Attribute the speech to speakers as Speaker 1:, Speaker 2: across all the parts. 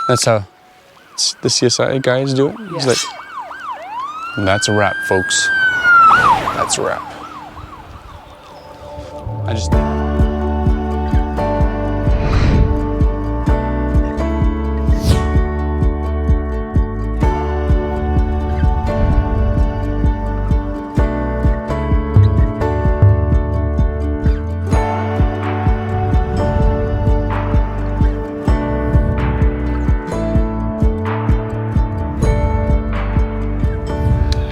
Speaker 1: That's how the CSI guys do it. He's like, that's a wrap, folks. That's a wrap. I just...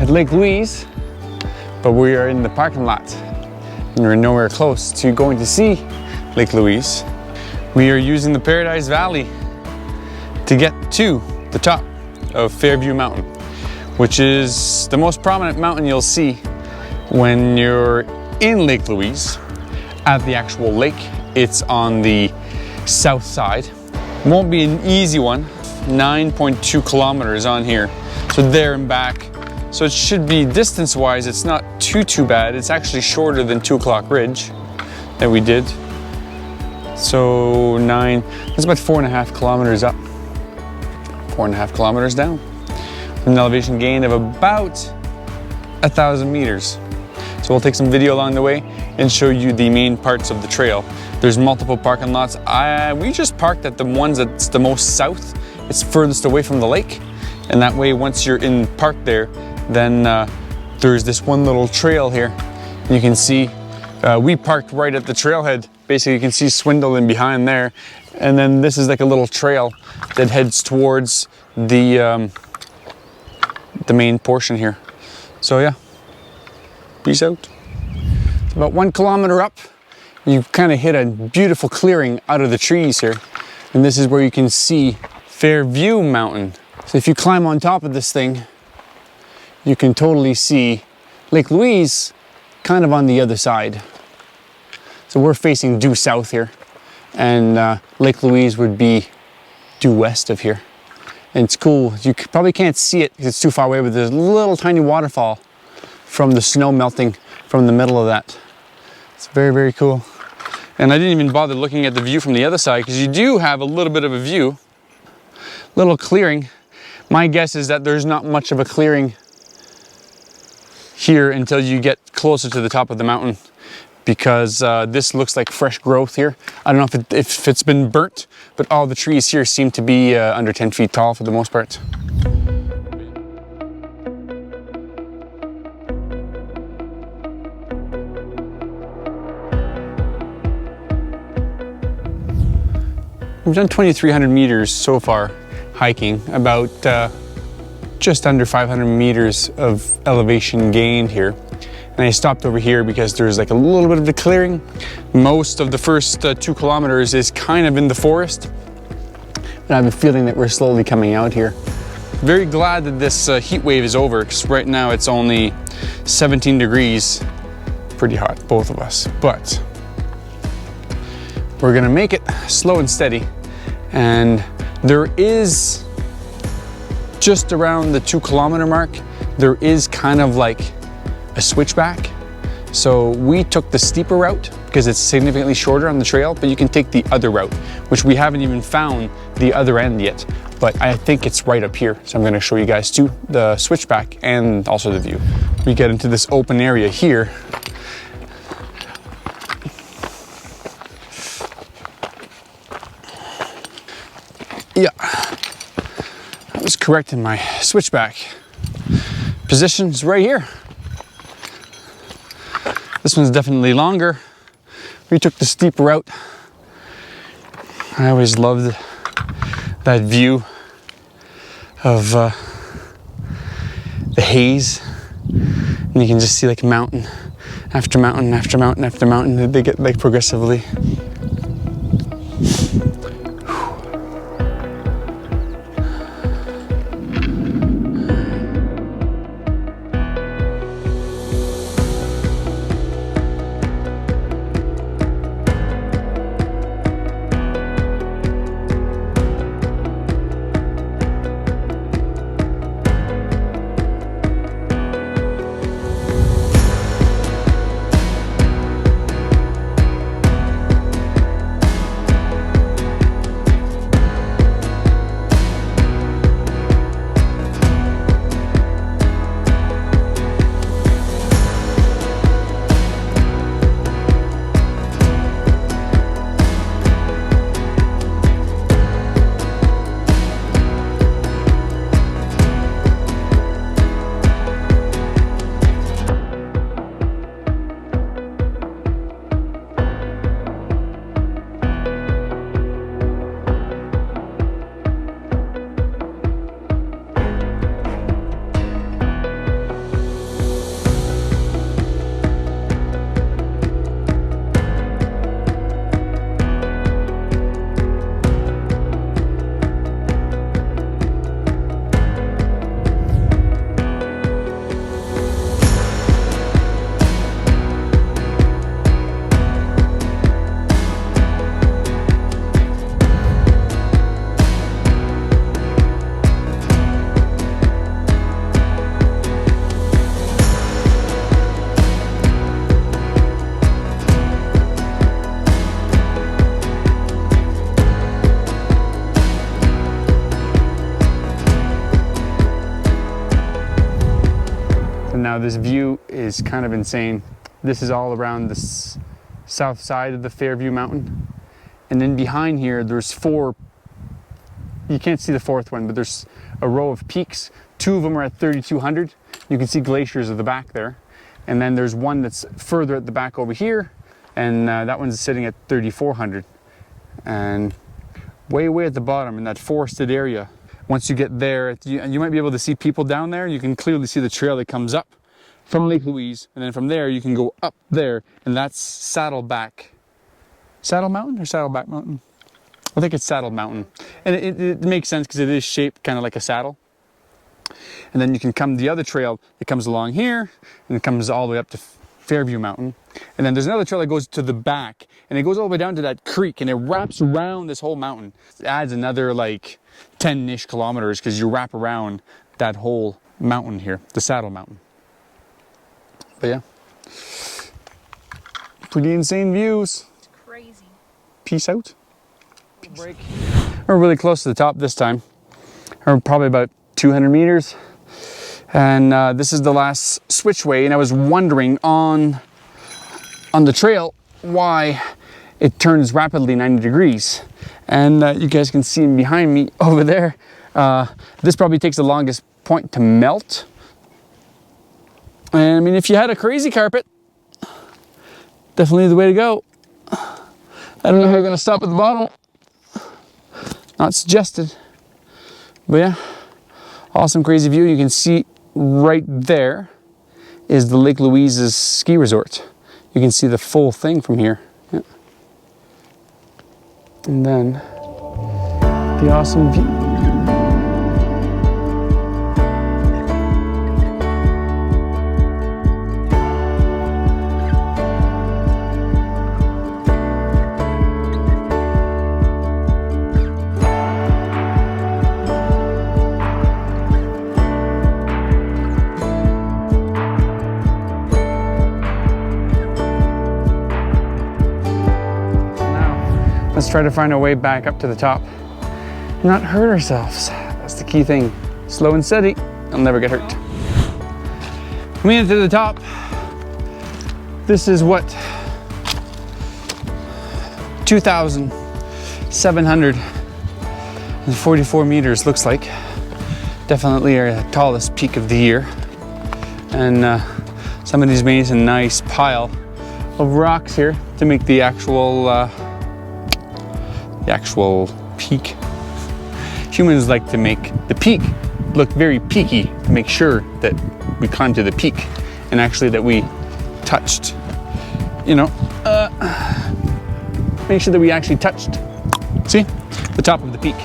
Speaker 1: At Lake Louise, but we are in the parking lot and we're nowhere close to going to see Lake Louise. We are using the Paradise Valley to get to the top of Fairview Mountain, which is the most prominent mountain you'll see when you're in Lake Louise at the actual lake. It's on the south side. Won't be an easy one. 9.2 kilometers on here, so there and back. So it should be, distance-wise, it's not too bad. It's actually shorter than 2 O'Clock Ridge that we did. So it's about 4.5 kilometers up, 4.5 kilometers down. An elevation gain of about 1,000 meters. So we'll take some video along the way and show you the main parts of the trail. There's multiple parking lots. We just parked at the ones that's the most south. It's furthest away from the lake. And that way, once you're in park there, then there's this one little trail here. You can see we parked right at the trailhead. Basically, you can see Swindle in behind there. And then this is like a little trail that heads towards the main portion here. So yeah, peace out. It's about 1 kilometer up. You kind of hit a beautiful clearing out of the trees here. And this is where you can see Fairview Mountain. So if you climb on top of this thing, you can totally see Lake Louise kind of on the other side. So we're facing due south here, and Lake Louise would be due west of here. And it's cool. You probably can't see it because it's too far away, but there's a little tiny waterfall from the snow melting from the middle of that. It's very, very cool. And I didn't even bother looking at the view from the other side because you do have a little bit of a view. Little clearing. My guess is that there's not much of a clearing here until you get closer to the top of the mountain, because this looks like fresh growth here. I don't know if it's been burnt, but all the trees here seem to be under 10 feet tall for the most part. We've done 2,300 meters so far hiking, about just under 500 meters of elevation gained here. And I stopped over here because there's like a little bit of a clearing. Most of the first 2 kilometers is kind of in the forest. But I have a feeling that we're slowly coming out here. Very glad that this heat wave is over, because right now it's only 17 degrees. Pretty hot, both of us. But we're gonna make it slow and steady. And there is, just around the 2 kilometer mark, there is kind of like a switchback. So we took the steeper route because it's significantly shorter on the trail, but you can take the other route, which we haven't even found the other end yet. But I think it's right up here. So I'm gonna show you guys too, the switchback and also the view. We get into this open area here. Yeah. I was correct in my switchback. Position's right here. This one's definitely longer. We took the steep route. I always loved that view of the haze. And you can just see like mountain after mountain after mountain after mountain. They get like progressively. Now this view is kind of insane. This is all around the south side of the Fairview Mountain. And then behind here, there's 4, you can't see the 4th one, but there's a row of peaks. 2 of them are at 3,200. You can see glaciers at the back there. And then there's one that's further at the back over here. And that one's sitting at 3,400. And way at the bottom in that forested area. Once you get there, you might be able to see people down there. You can clearly see the trail that comes up from Lake Louise. And then from there, you can go up there. And that's Saddleback. Saddle Mountain or Saddleback Mountain? I think it's Saddle Mountain. And it makes sense because it is shaped kind of like a saddle. And then you can come the other trail that comes along here and it comes all the way up to Fairview Mountain. And then there's another trail that goes to the back and it goes all the way down to that creek and it wraps around this whole mountain. It adds another like 10-ish kilometers because you wrap around that whole mountain here, the Saddle Mountain. But yeah, pretty insane views.
Speaker 2: It's crazy.
Speaker 1: Peace out. Break. We're really close to the top this time. We're probably about 200 meters. And this is the last switchway. And I was wondering on the trail why it turns rapidly 90 degrees. And you guys can see behind me over there. This probably takes the longest point to melt. And I mean, if you had a crazy carpet, definitely the way to go. I don't know how you're gonna stop at the bottom. Not suggested. But yeah, awesome crazy view. You can see right there is the Lake Louise's ski resort. You can see the full thing from here. Yeah. And then the awesome view. Let's try to find our way back up to the top. Not hurt ourselves. That's the key thing. Slow and steady, I'll never get hurt. We made it to the top. This is what 2,744 meters looks like. Definitely our tallest peak of the year. And somebody's made a nice pile of rocks here to make the actual peak. Humans like to make the peak look very peaky to make sure that we climbed to the peak and actually that we touched, make sure that we actually touched, see, the top of the peak.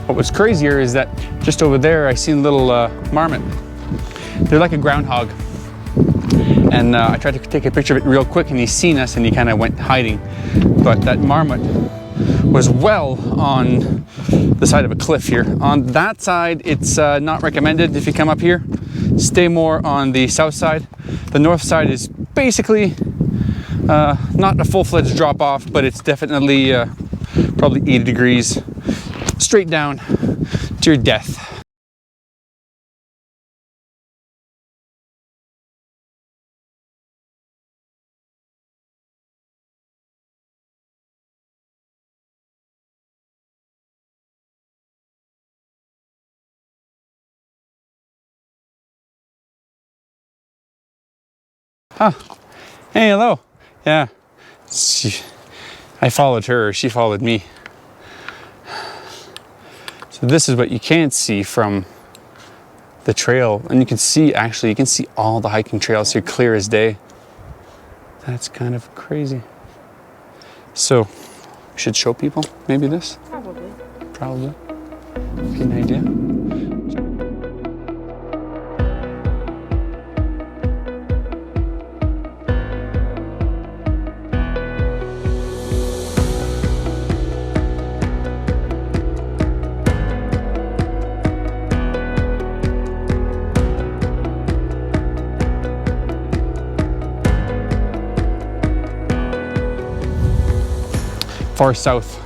Speaker 1: What was crazier is that just over there I seen little marmot. They're like a groundhog. And I tried to take a picture of it real quick and he seen us and he kind of went hiding. But that marmot was well on the side of a cliff here. On that side, it's not recommended if you come up here. Stay more on the south side. The north side is basically not a full-fledged drop off, but it's definitely probably 80 degrees straight down to your death. Huh. Hey, hello. Yeah. I followed her, she followed me. So this is what you can't see from the trail. And you can see, actually, you can see all the hiking trails here clear as day. That's kind of crazy. So, we should show people maybe this?
Speaker 2: Probably.
Speaker 1: Probably. Get an idea. Far south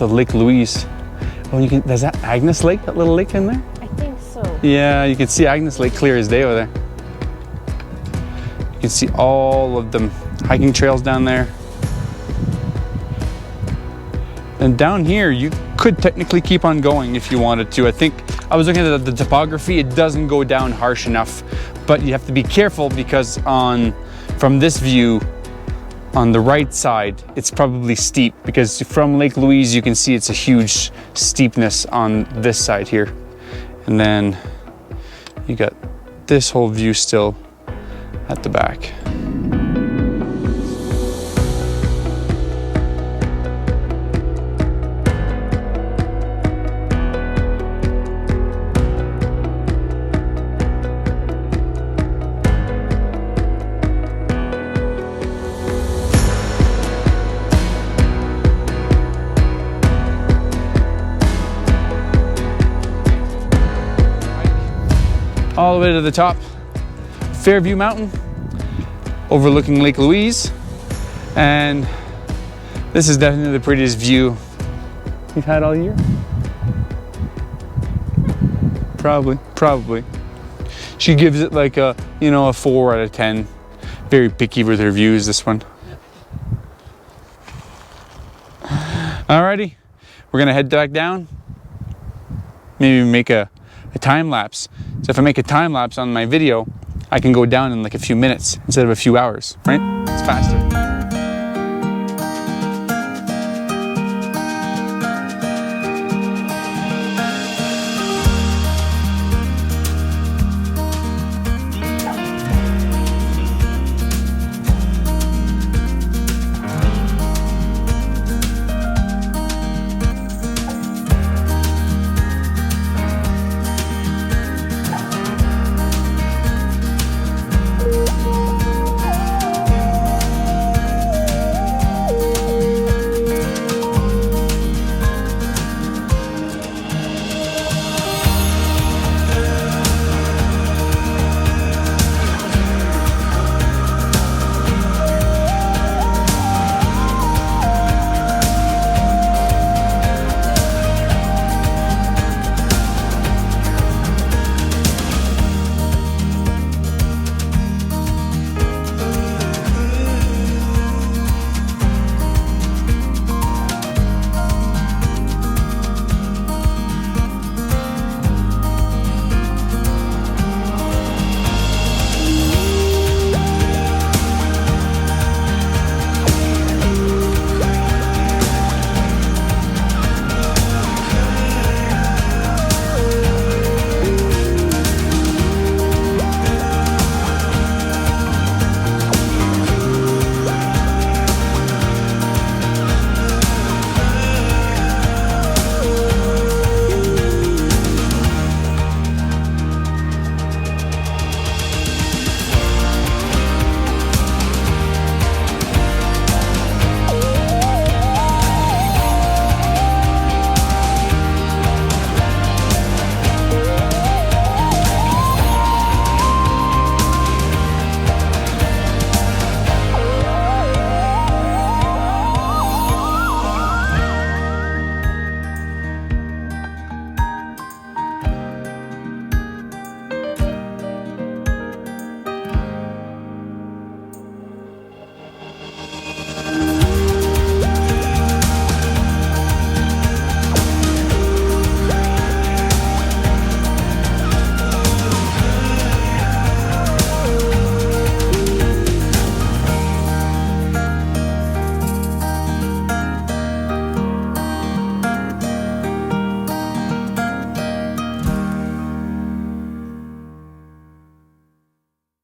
Speaker 1: of Lake Louise. Oh, there's that Agnes Lake, that little lake in there?
Speaker 2: I think so.
Speaker 1: Yeah, you can see Agnes Lake clear as day over there. You can see all of the hiking trails down there. And down here, you could technically keep on going if you wanted to. I think I was looking at the topography, it doesn't go down harsh enough, but you have to be careful because from this view, on the right side, it's probably steep because from Lake Louise, you can see it's a huge steepness on this side here. And then you got this whole view still at the back. All the way to the top, Fairview Mountain, overlooking Lake Louise. And this is definitely the prettiest view we've had all year. Probably. She gives it like a, a 4 out of 10. Very picky with her views, this one. Alrighty, we're gonna head back down. Maybe make a time lapse. So if I make a time lapse on my video, I can go down in like a few minutes instead of a few hours, right? It's faster.